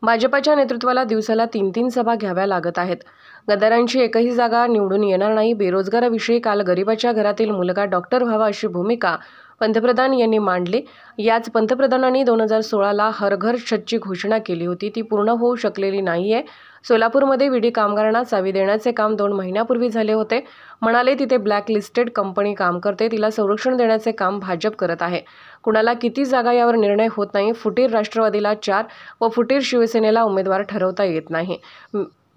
भाजपच्या नेतृत्वाला दिवसाला 3-3 सभा घ्याव्या लागत आहेत. गद्दारांची एकही जागा निवडून येणार नाही. बेरोजगाराविषयी काल गरिबाच्या घरातील मुलगा डॉक्टर व्हावा अशी भूमिका पंतप्रधान यांनी मांडली. याच पंतप्रधानांनी 2016ला हर घर छतची घोषणा केली होती. ती पूर्ण होऊ शकलेली नाहीये. सोलापूरमध्ये विडी कामगारांना चावी देण्याचे काम 2 महिन्यापूर्वी झाले होते. म्हणाले तिथे ब्लॅक लिस्टेड कंपनी काम करते. तिला संरक्षण देण्याचे काम भाजप करत आहे. कुणाला किती जागा यावर निर्णय होत नाही. फुटीर राष्ट्रवादीला 4 व फुटीर शिवसेनेला उमेदवार ठरवता येत नाही.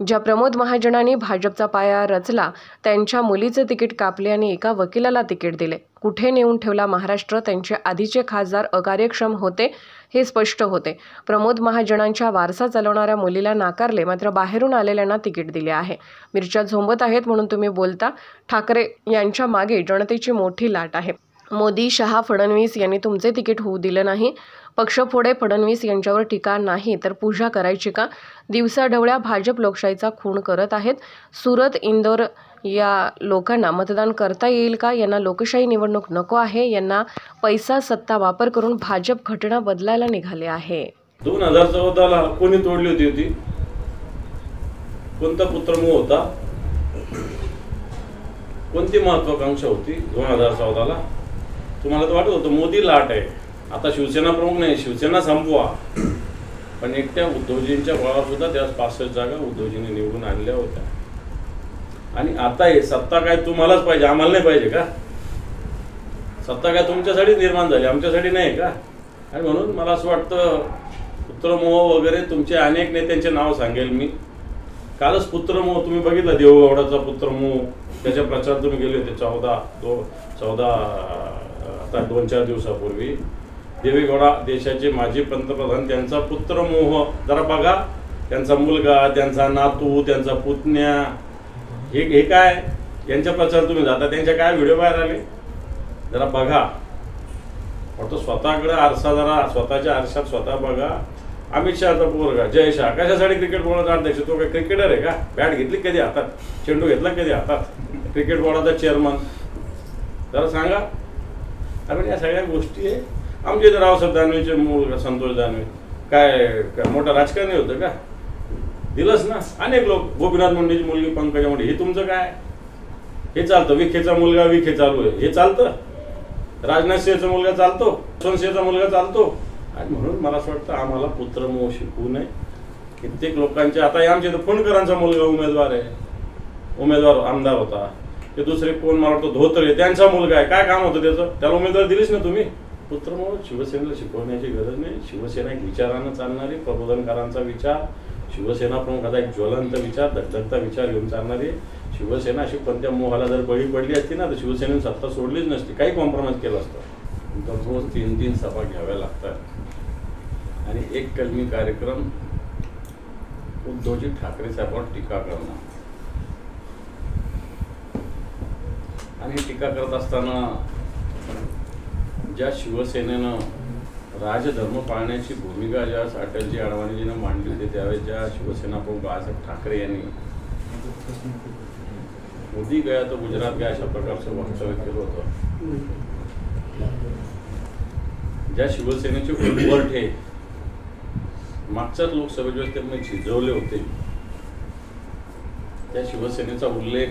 ज्या प्रमोद महाजनांनी भाजपचा पाया रचला त्यांच्या मुलीचे तिकीट कापले आणि एका वकिलाला तिकीट दिले. कुठे नेऊन ठेवला महाराष्ट्र? त्यांचे आधीचे खासदार अकार्यक्षम होते हे स्पष्ट होते. प्रमोद महाजनांच्या वारसा चालवणाऱ्या मुलीला नाकारले, मात्र बाहेरून आलेल्यांना तिकीट दिले आहे. मिरच्या झोंबत आहेत म्हणून तुम्ही बोलता. ठाकरे यांच्या मागे जनतेची मोठी लाट आहे. मोदी, शहा, फडणवीस यांनी तुमचे तिकीट होऊ दिलं नाही. पक्षफोडे फडणवीस यांच्यावर टीका नाही तर पूजा करायची का? दिवसाढवळ्या भाजप लोकशाहीचा खून करत आहेत. सुरत, इंदोर या लोकांना मतदान करता येईल का? यांना लोकशाही निवडणूक नको आहे. यांना पैसा सत्ता वापर करून भाजप घटना बदलायला निघाले आहे. 2014ला कोणी तोडली होती ती? कोणता पुत्रमोह होता? कोणती महत्वाकांक्षा होती 2014ला? तुम्हाला तर वाटत होतं मोदी लाट आहे, आता शिवसेना प्रमुख नाही, शिवसेना संपवा. पण एकट्या उद्धवजींच्या बळावर सुद्धा त्यास 65 जागा उद्धवजींनी निवडून आणल्या होत्या. आणि आता हे सत्ता काय तुम्हालाच पाहिजे, आम्हाला नाही पाहिजे का? सत्ता काय तुमच्यासाठी निर्माण झाली, आमच्यासाठी नाही का? आणि म्हणून मला असं वाटतं पुत्रमोह वगैरे तुमचे अनेक नेत्यांचे नाव सांगेल मी. कालच पुत्रमोह तुम्ही बघितला, देवगौडाचा पुत्रमोह, त्याच्या प्रचार तुम्ही गेले होते 14 आता 2-4 दिवसापूर्वी. देवेगौडा देशाचे माजी पंतप्रधान, त्यांचा पुत्रमोह जरा बघा. त्यांचा मुलगा, त्यांचा नातू, त्यांचा पुतण्या, हे काय यांच्या प्रचार तुम्ही जाता, त्यांच्या काय व्हिडिओ बाहेर आले जरा बघा. फक्त स्वतःकडे आरसा, जरा स्वतःच्या आरशात स्वतः बघा. अमित शहाचा पोरगा जय शहा कशासाठी क्रिकेट बोर्डाचा अध्यक्ष? तो काय क्रिकेटर आहे का? बॅट घेतली कधी हातात? चेंडू घेतला कधी हातात? क्रिकेट बोर्डाचा चेअरमन, जरा सांगा. कारण या सगळ्या गोष्टी आहे. आमचे इथं रावसाहेब दानवेचे मूळ संतोष दानवे काय मोठं राजकारणी होतं का? दिलंच ना. अनेक लोक, गोपीनाथ मुंडेची मुलगी पंकजा मुंडे, हे तुमचं काय? हे चालतं. विखेचा मुलगा विखे चालू आहे, हे चालतं. राजनाथ सिंहचा मुलगा चालतो, सोनसिंहचा मुलगा चालतो. आणि म्हणून मला असं वाटतं आम्हाला पुत्रमोह शिकवू नये. कित्येक लोकांचे, आता आमच्या इथं फुंडकरांचा मुलगा उमेदवार आहे, उमेदवार आमदार होता. ते दुसरे कोण मला वाटतं धोत्रे, त्यांचा मुलगा आहे. काय काम होतं त्याचं? त्याला उमेदवार दिलीच ना तुम्ही. पुत्रमोह शिवसेनेला शिकवण्याची गरज नाही. शिवसेना एक विचारानं चालणारी, प्रबोधनकारांचा विचार, शिवसेना प्रमुखाचा एक ज्वलंत विचार, धगधगता विचार घेऊन चालणारी शिवसेना. अशी कोणत्या मोहाला जर बळी पडली असती ना तर शिवसेनेने सत्ता सोडलीच नसती, काही कॉम्प्रोमाइज केलं असतं. दररोज 3-3 सभा घ्याव्या लागतात आणि एक कलमी कार्यक्रम, उद्धवजी ठाकरे साहेबांवर टीका करणं. आणि टीका करत असताना ज्या शिवसेनेनं राजधर्म पाळण्याची भूमिका ज्यावेळेस अटलजी अडवाणीजीनं मांडली होती, त्यावेळेस ज्या शिवसेना प्रमुख बाळासाहेब ठाकरे यांनी मोदी गया तो गुजरात गया अशा प्रकारचं वक्तव्य केलं होतं, ज्या शिवसेनेचे उलगडे मागच्याच लोकसभेच्या वेळेस त्यांनी झिजवले होते, त्या शिवसेनेचा उल्लेख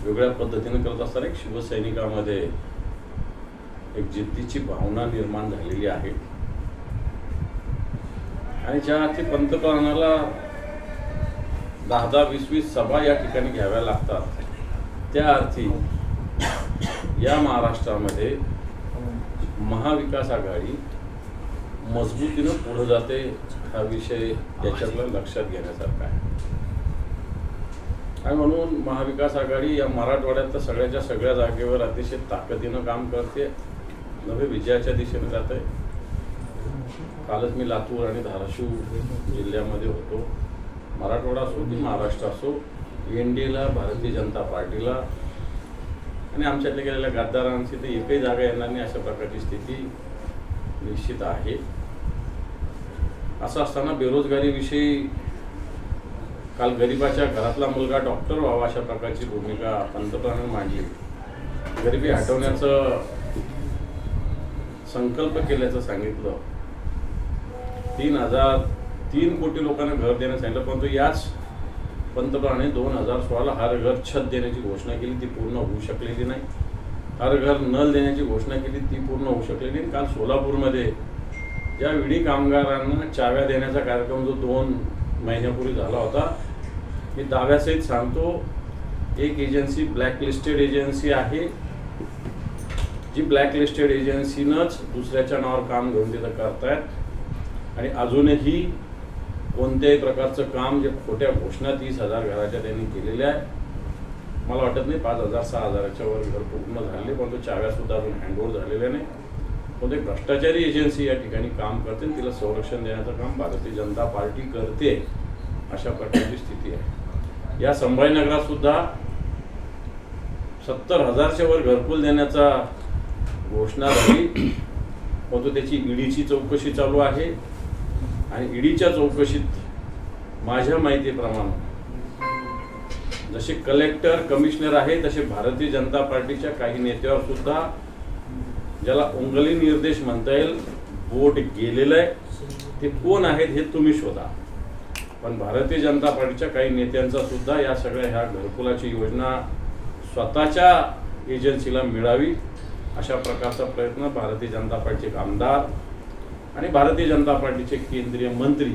वेगळ्या पद्धतीने करत असताना एक शिवसैनिकामध्ये एक जिद्दीची भावना निर्माण झालेली आहे. आणि ज्या अर्थी पंतप्रधानाला 10-20 सभा या ठिकाणी घ्याव्या लागतात, त्या अर्थी या महाराष्ट्रामध्ये महाविकास आघाडी मजबूतीनं पुढे जाते हा विषय याच्यातला लक्षात घेण्यासारखा आहे. आणि म्हणून महाविकास आघाडी या मराठवाड्यात तर सगळ्या जागेवर अतिशय ताकदीनं काम करते, नवे विजयाच्या दिशेने जात आहे. कालच मी लातूर आणि धाराशिव जिल्ह्यामध्ये होतो. मराठवाडा असो की महाराष्ट्र असो, एनडीएला, भारतीय जनता पार्टीला आणि आमच्यातल्या गेलेल्या गद्दारांची तर एकही जागा येणार नाही अशा प्रकारची स्थिती निश्चित आहे. असं असताना बेरोजगारीविषयी काल गरिबाच्या घरातला मुलगा डॉक्टर व्हावा अशा प्रकारची भूमिका पंतप्रधानांनी मांडली. गरिबी हटवण्याचं संकल्प केल्याचं सांगितलं. 3 कोटी लोकांना घर देण्यास सांगितलं, परंतु याच पंतप्रधानाने 2016ला हर घर छत देण्याची घोषणा केली, ती पूर्ण होऊ शकलेली नाही. हर घर नल देण्याची घोषणा केली, ती पूर्ण होऊ शकलेली नाही. काल सोलापूरमध्ये ज्या विडी कामगारांना चाव्या देण्याचा कार्यक्रम जो 2 महिन्यापूर्वी झाला होता, मी दाव्यासहित सांगतो, एक एजन्सी ब्लॅकलिस्टेड एजन्सी आहे, जी ब्लॅकलिस्टेड एजन्सीनंच दुसऱ्याच्या नावावर काम घेऊन तिथं करतायत आणि अजूनही कोणत्याही प्रकारचं काम जे खोट्या घोषणा 30,000 घराच्या त्यांनी केलेल्या आहे. मला वाटत नाही 5,000 6,000च्या वर घर पूर्ण झाले, परंतु चाव्यासुद्धा अजून हँडओव्हर झालेल्या नाही. पण एक भ्रष्टाचारी एजन्सी या ठिकाणी काम करते, तिला संरक्षण देण्याचं काम भारतीय जनता पार्टी करते, अशा प्रकारची स्थिती आहे. या संभाजीनगरात सुद्धा 70,000च्या वर घरकुल देण्याचा घोषणा झाली, परंतु त्याची ईडीची चौकशी चालू आहे आणि ईडीच्या चौकशीत माझ्या माहितीप्रमाणे जसे कलेक्टर कमिशनर आहे तसे भारतीय जनता पार्टीच्या काही नेत्यावर सुद्धा, ज्याला उंगली निर्देश म्हणता येईल, बोट गेलेलं आहे. ते कोण आहेत हे तुम्ही शोधा. पण भारतीय जनता पार्टीच्या काही नेत्यांचा सुद्धा या सगळ्या ह्या घरकुलाची योजना स्वतःच्या एजन्सीला मिळावी अशा प्रकारचा प्रयत्न भारतीय जनता पार्टीचे आमदार आणि भारतीय जनता पार्टीचे केंद्रीय मंत्री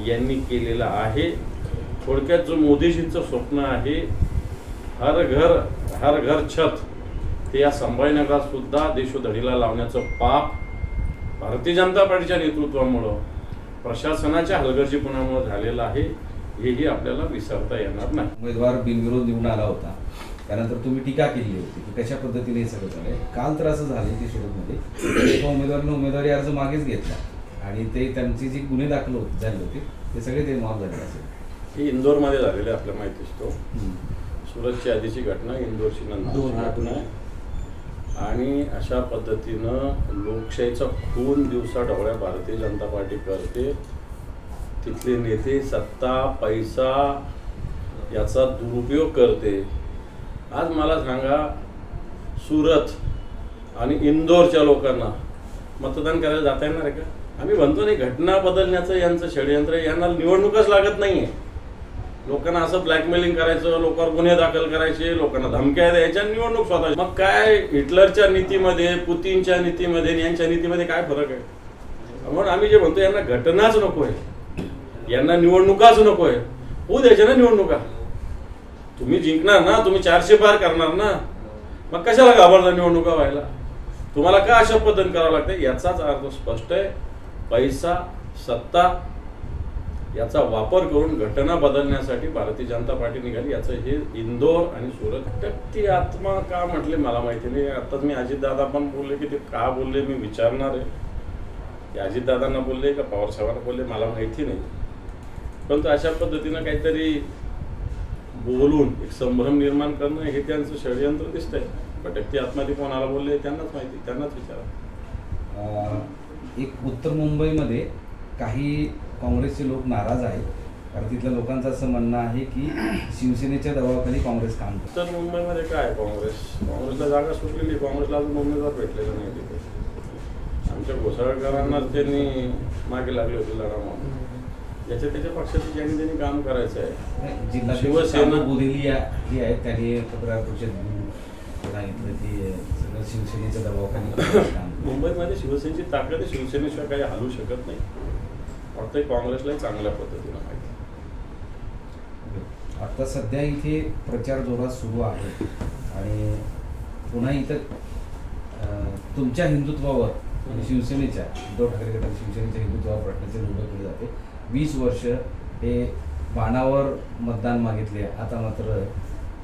यांनी केलेला आहे. थोडक्यात जो मोदीजींचं स्वप्न आहे, हर घर छत, ते या संभाजीनगरात सुद्धा देशोधडीला लावण्याचं पाप भारतीय जनता पार्टीच्या नेतृत्वामुळं, प्रशासनाच्या हलगर्जीपणामुळे झालेलं आहे, हेही आपल्याला विसरता येणार नाही. उमेदवार बिनविरोध निवडून आला होता, त्यानंतर तुम्ही टीका केली होती की कशा पद्धतीने हे सगळं झालंय. काल तर असं झालं की सुरतमध्ये एका उमेदवारानं उमेदवारी अर्ज मागेच घेतला आणि ते त्यांची जी गुन्हे दाखल झाले होते ते सगळे ते माफ झाले असेल. ही इंदोरमध्ये झालेली आपल्या माहितीच तो. सुरतची आधीची घटना, इंदोरची नंतरची घटना आहे. आणि अशा पद्धतीनं लोकशाहीचा खून दिवसाढवळ्या भारतीय जनता पार्टी करते. तिथले नेते सत्ता पैसा याचा दुरुपयोग करते. आज मला सांगा, सुरत आणि इंदोरच्या लोकांना मतदान करायला जाता येणार आहे का? आम्ही म्हणतो नाही, घटना बदलण्याचं यांचं षडयंत्र, यांना निवडणूकच लागत नाहीये. लोकांना असं ब्लॅकमेलिंग करायचं, लोकांवर गुन्हे दाखल करायचे, लोकांना धमक्या द्यायच्या, निवडणूक स्वतः. मग काय हिटलरच्या नीतीमध्ये, पुतीनच्या नीतीमध्ये, यांच्या नीतीमध्ये काय फरक आहे? म्हणून आम्ही जे म्हणतो, यांना घटनाच नकोय, यांना निवडणुकाच नकोय. होऊ द्यायच्या ना निवडणुका. तुम्ही जिंकणार ना, तुम्ही 400 पार करणार ना, मग कशाला घाबरता निवडणुका व्हायला? तुम्हाला का अशा पद्धतीने करावं लागतं? याचाच अर्थ स्पष्ट आहे. पैसा, सत्ता याचा वापर करून घटना बदलण्यासाठी भारतीय जनता पार्टी निघाली. याचं हे इंदोर आणि सुरत ती आत्मा का म्हटले मला माहिती नाही. आताच मी अजितदादा पण बोलले की ते का बोलले मी विचारणार आहे. ते अजितदादांना बोलले का पवारसाहेबांना बोलले मला माहिती नाही. परंतु अशा पद्धतीनं काहीतरी बोलून एक संभ्रम निर्माण करणं हे त्यांचं षडयंत्र दिसतंय. भटकती आत्मा ते कोणाला बोलले त्यांनाच माहिती, त्यांनाच विचारा. एक उत्तर मुंबईमध्ये काही काँग्रेसचे लोक नाराज आहेत, कारण तिथल्या लोकांचं असं म्हणणं आहे की शिवसेनेच्या दबावाखाली काँग्रेस काम करते. उत्तर मुंबईमध्ये काय काँग्रेसला जागा सुटलेली, काँग्रेसला अजून उमेदवार भेटलेला नाही तिथे. आमच्या घोसाळकरांना त्यांनी मागे लागले होते लढा म्हणून. ज्याच्या त्याच्या पक्षाचं ज्यांनी त्यांनी काम करायचं आहे. जिल्हा शिवसेना बोरिली जी आहे त्यांनी पत्रकार परिषद सांगितलं की सगळं शिवसेनेच्या दबावाखाली. मुंबईमध्ये शिवसेनेची ताकद आहे, शिवसेनेशिवाय काही हलू शकत नाही. वाटतंय काँग्रेसलाही चांगल्या पद्धतीनं माहिती. आता सध्या इथे प्रचार जोरात सुरू आहे आणि पुन्हा इथं तुमच्या हिंदुत्वावर आणि शिवसेनेच्या उद्धव ठाकरे गटाच्या शिवसेनेच्या हिंदुत्वावर प्रश्नाचे निवड केली जाते. 20 वर्ष हे बाणावर मतदान मागितले, आता मात्र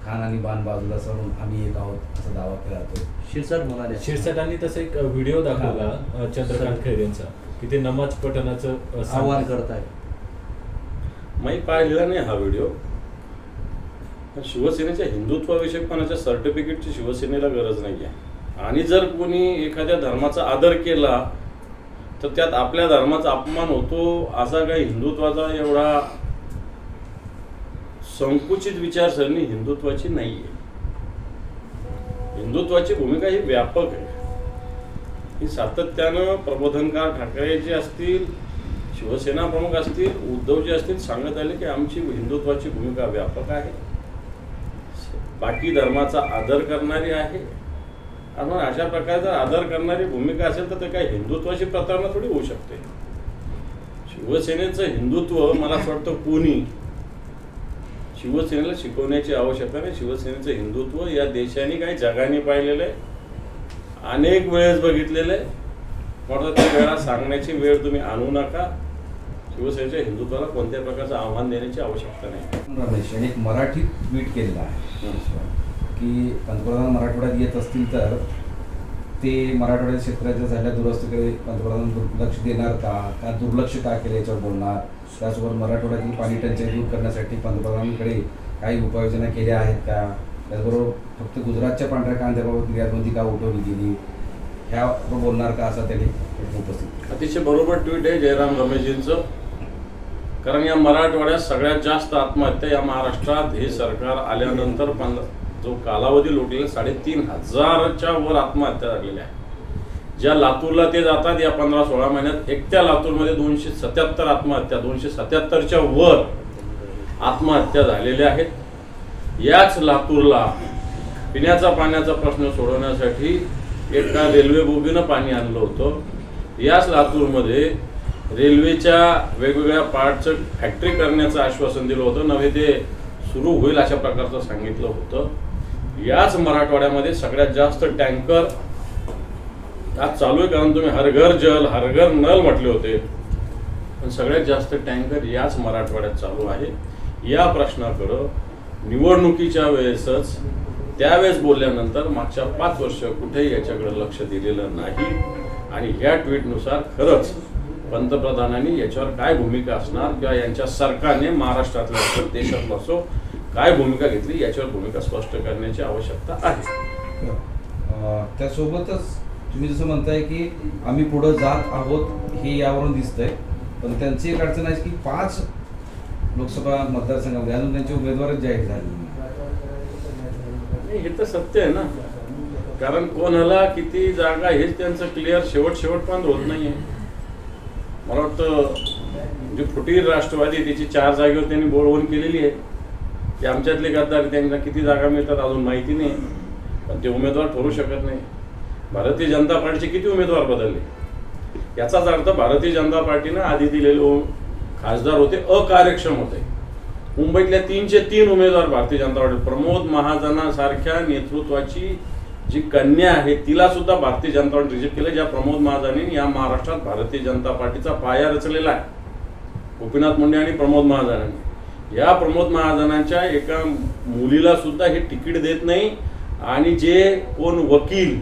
खान आणि बाण बाजूला सोडून आम्ही एक आहोत असा दावा केला जातो. शिरसाट म्हणाले, शिरसाटांनी तसा एक व्हिडिओ दाखवला चंद्रकांत खैरेंचा की ते नमाज पठणाचं आवाहन करत आहे. मी पाहिलेला नाही हा व्हिडिओ. शिवसेनेच्या हिंदुत्वाविषयकपणाच्या सर्टिफिकेटची शिवसेनेला गरज नाही आहे. आणि जर कोणी एखाद्या धर्माचा आदर केला तर त्यात आपल्या धर्माचा अपमान होतो असा काही हिंदुत्वाचा एवढा संकुचित विचारसरणी हिंदुत्वाची नाही आहे. हिंदुत्वाची भूमिका ही व्यापक आहे. ही सातत्यानं प्रबोधनकार ठाकरे जे असतील, शिवसेना प्रमुख असतील, उद्धवजी असतील, सांगत आले की आमची हिंदुत्वाची भूमिका व्यापक आहे, बाकी धर्माचा आदर करणारी आहे. आणि अशा प्रकारचा आदर करणारी भूमिका असेल तर ते काय हिंदुत्वाची प्रतारणा थोडी होऊ शकते. शिवसेनेचं हिंदुत्व मला असं वाटतं कोणी शिवसेनेला शिकवण्याची आवश्यकता नाही. शिवसेनेचं हिंदुत्व या देशाने काही जगाने पाहिलेलं आहे, अनेक वेळेस बघितलेलं आहे. म्हणून त्या वेळा सांगण्याची वेळ तुम्ही आणू नका. शिवसेनेच्या हिंदुत्वाला कोणत्या प्रकारचं आव्हान देण्याची आवश्यकता नाही. रमेश यांनी एक मराठी ट्विट केलेलं आहे की पंतप्रधान मराठवाड्यात येत असतील तर ते मराठवाड्यात शेतकऱ्याच्या झाल्या दुरस्तीकडे पंतप्रधान लक्ष देणार का दुर्लक्ष का केलं याच्यावर बोलणार. त्यासोबत मराठवाड्यातील पाणी टंचाई दूर करण्यासाठी पंतप्रधानांकडे काही उपाययोजना केल्या आहेत का. त्याचबरोबर फक्त गुजरातच्या पांढऱ्या कांद्याबाबत निर्यातबंदी का उठवली गेली ह्यावर बोलणार का असं त्यांनी उपस्थित. अतिशय बरोबर ट्विट आहे जयराम रमेशजींचं. कारण या मराठवाड्यात सगळ्यात जास्त आत्महत्या या महाराष्ट्रात हे सरकार आल्यानंतर जो कालावधी लोटलेला 3,500च्या वर आत्महत्या झालेल्या आहे. ज्या लातूरला ते जातात या 15-16 महिन्यात एकट्या लातूरमध्ये 277 आत्महत्या, 277च्या वर आत्महत्या झालेल्या आहेत. याच लातूरला पिण्याचा पाण्याचा प्रश्न सोडवण्यासाठी एका रेल्वे बोगीनं पाणी आणलं होतं. याच लातूरमध्ये रेल्वेच्या वेगवेगळ्या पार्टचं फॅक्टरी करण्याचं आश्वासन दिलं होतं, नव्हे ते सुरू होईल अशा प्रकारचं सांगितलं होतं. याच मराठवाड्यामध्ये सगळ्यात जास्त टँकर आज चालू आहे, कारण तुम्ही हर घर जल हर घर नल म्हटले होते, पण सगळ्यात जास्त टँकर याच मराठवाड्यात चालू आहे. या प्रश्नाकडं निवडणुकीच्या वेळेसच त्यावेळेस बोलल्यानंतर मागच्या 5 वर्ष कुठेही याच्याकडे लक्ष दिलेलं नाही. आणि ह्या ट्विटनुसार खरंच पंतप्रधानांनी याच्यावर काय भूमिका असणार किंवा यांच्या सरकारने महाराष्ट्रातल्या असो देशातलं असो काय भूमिका घेतली याच्यावर भूमिका स्पष्ट करण्याची आवश्यकता आहे. त्यासोबतच तुम्ही जसं म्हणताय की आम्ही पुढे जात आहोत हे यावरून दिसतंय, पण त्यांची एक अडचण आहे की 5 लोकसभा मतदारसंघामध्ये अजून त्यांचे उमेदवारच जाहीर झाले. हे तर सत्य आहे ना, कारण कोणाला किती जागा हेच त्यांचं क्लिअर शेवटपर्यंत होत नाहीये. मला वाटतं जी फुटीर राष्ट्रवादी त्याची 4 जागेवर त्यांनी बोलवून केलेली आहे की आमच्यातले गद्दार त्यांना किती जागा मिळतात अजून माहिती नाही, पण ते उमेदवार ठरू शकत नाही. भारतीय जनता पार्टीचे किती उमेदवार बदलले याचाच अर्थ भारतीय जनता पार्टीनं आधी दिलेले खासदार होते अकार्यक्षम होते. मुंबईतल्या 3चे 3 उमेदवार भारतीय जनता पार्टी, प्रमोद महाजनासारख्या नेतृत्वाची जी कन्या आहे तिला सुद्धा भारतीय जनता पार्टी रिजेक्ट केलं. ज्या प्रमोद महाजनांनी या महाराष्ट्रात भारतीय जनता पार्टीचा पाया रचलेला आहे, गोपीनाथ मुंडे आणि प्रमोद महाजनांनी. या प्रमोद महाजनांच्या एका मुलीला सुद्धा हे तिकीट देत नाही. आणि जे कोण वकील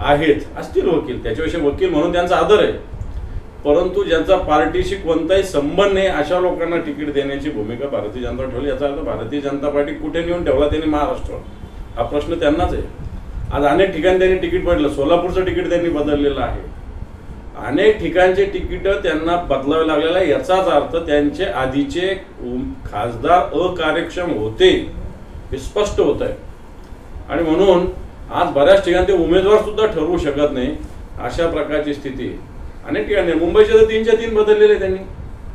आहेत असतील वकील, त्याच्याविषयी वकील म्हणून त्यांचा आदर आहे, परंतु ज्यांचा पार्टीशी कोणताही संबंध नाही अशा लोकांना तिकीट देण्याची भूमिका भारतीय जनता पार्टी ठेवली. याचा अर्थ भारतीय जनता पार्टी कुठे नेऊन ठेवला त्यांनी महाराष्ट्र, हा प्रश्न त्यांनाच आहे. आज अनेक ठिकाणी त्यांनी तिकीट बदललं, सोलापूरचं तिकीट त्यांनी बदललेलं आहे, अनेक ठिकाणचे तिकीट त्यांना बदलावे लागलेलं आहे. याचाच अर्थ त्यांचे आधीचे खासदार अकार्यक्षम होते हे स्पष्ट होत आहे. आणि म्हणून आज बऱ्याच ठिकाणी ते उमेदवार सुद्धा ठरवू शकत नाही अशा प्रकारची स्थिती अनेक ठिकाणी. मुंबईचे तर 3च्या 3 बदललेले त्यांनी,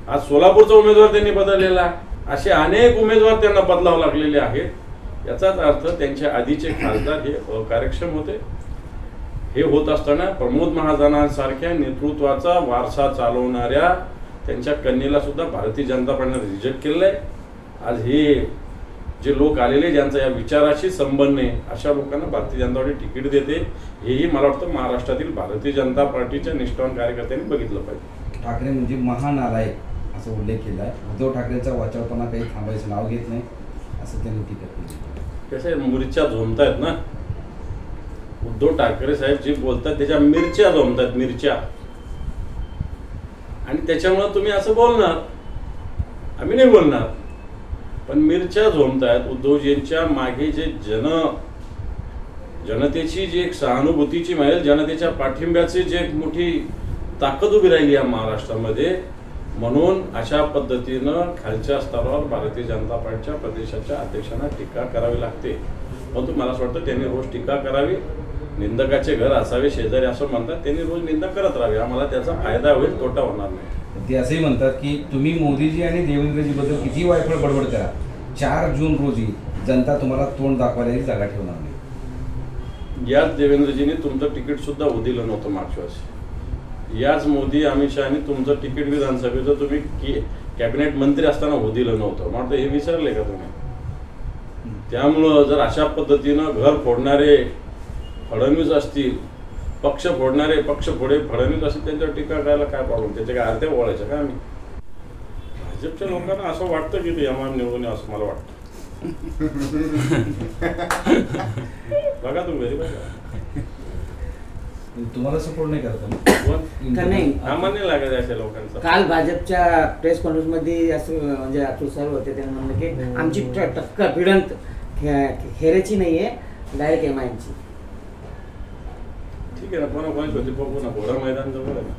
आज सोलापूरचा उमेदवार त्यांनी बदललेला आहे. असे अनेक उमेदवार त्यांना बदलावे लागलेले आहेत. याचाच अर्थ त्यांच्या आधीचे खासदार हे अकार्यक्षम होते. हे होत असताना प्रमोद महाजनांसारख्या नेतृत्वाचा वारसा चालवणाऱ्या त्यांच्या कन्येला सुद्धा भारतीय जनता पार्टीने रिजेक्ट केलेलं आहे. आज हे जे लोक आलेले ज्यांचा या विचाराशी संबंध नाही अशा लोकांना भारतीय जनता पार्टी तिकीट देते, हेही मला वाटतं महाराष्ट्रातील भारतीय जनता पार्टीच्या निष्ठावान कार्यकर्त्यांनी बघितलं पाहिजे. ठाकरे म्हणजे महानालायक असा उल्लेख केला आहे. उद्धव ठाकरेंचा वाचावताना काही थांबायचं नाव घेत नाही असं त्यांनी टीका केली. कसं आहे, मिरच्या झोमतायत ना उद्धव ठाकरे साहेब जे बोलतात त्याच्या मिरच्या झोमतात, मिरच्या. आणि त्याच्यामुळे तुम्ही असं बोलणार, आम्ही नाही बोलणार, पण मिरच्या झोमतायत. उद्धवजींच्या मागे जे जनतेची जी एक सहानुभूतीची मिळेल, जनतेच्या पाठिंब्याची जी एक मोठी ताकद उभी राहिली या महाराष्ट्रामध्ये, म्हणून अशा पद्धतीनं खालच्या स्तरावर भारतीय जनता पार्टीच्या प्रदेशाच्या अध्यक्षांना टीका करावी लागते. परंतु मला असं वाटतं त्यांनी रोज टीका करावी. निंदकाचे घर असावे शेजारी असं म्हणतात, त्यांनी रोज निंदा करत राहावी. आम्हाला त्याचा फायदा होईल, तोटा होणार नाही. ते असंही म्हणतात की तुम्ही मोदीजी आणि देवेंद्रजीबद्दल किती वायफळ बडबड करा, 4 जून रोजी जनता तुम्हाला तोंड दाखवायलाही जागा ठेवणार नाही. याच देवेंद्रजींनी तुमचं तिकीट सुद्धा होऊ दिलं नव्हतं मागच्या वर्षी. याच मोदी अमित शहानी तुमचं तिकीट विधानसभेचं तुम्ही कॅबिनेट मंत्री असताना होऊ दिलं नव्हतं. मग हे विसरले का तुम्ही? त्यामुळं जर अशा पद्धतीनं घर फोडणारे फडणवीस असतील, पक्ष फोडणारे पक्ष फोडे फडणवीस असतील, त्यांच्यावर टीका करायला काय प्रॉब्लेम? त्याच्या काय अर्ध्या बोलायचं का आम्ही? भाजपच्या लोकांना असं वाटतं की ते आम्हाला निवडून येऊ असं मला वाटतं. बघा तुम्ही घरी बघा. तुम्हाला सपोर्ट नाही करत का नाही? सामान्य लागत अशा लोकांचा. काल भाजपच्या प्रेस कॉन्फरन्स मध्ये असं म्हणजे अतुल सर होते, त्यांनी म्हणलं की आमची टक्कर भिडंत खेरेची नाहीये, डायरेक्ट MIM ची. ठीक आहे ना, कोणा कोणाची होती बघू ना, घोडा मैदान जवळ आहे ना.